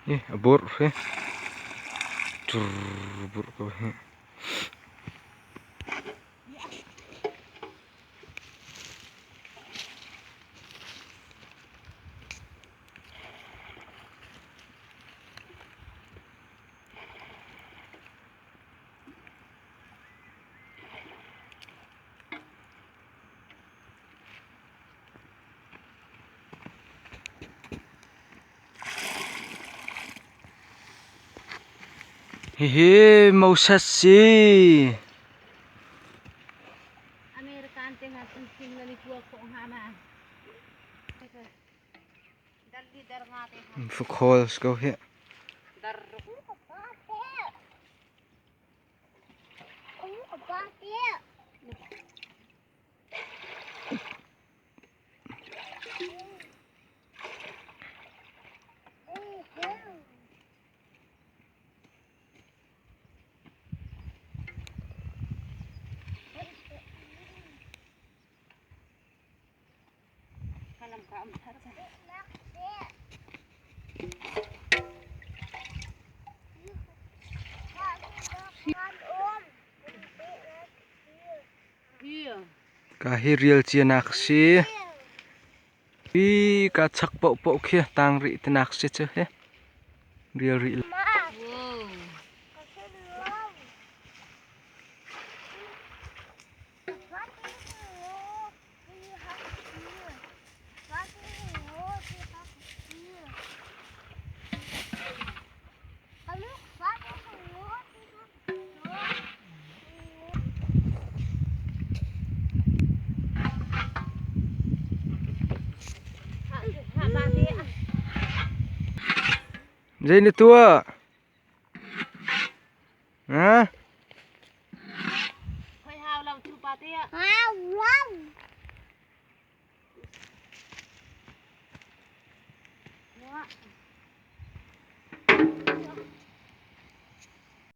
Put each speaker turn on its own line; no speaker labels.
Abur abur ko Hehe, mau sasi.
Amerikaan tengah penting lagi gua kok hama. Dalli dar ngate.
Fukhol sko he.
Dar kalam ka amtar sa. Iya.
Kahiril cianaksi. Kacak pok khia tangri tinaksi che he. Real real.
Wow.
Jadi tua. Hah?
Khoi hao lam thu pa te. Wow.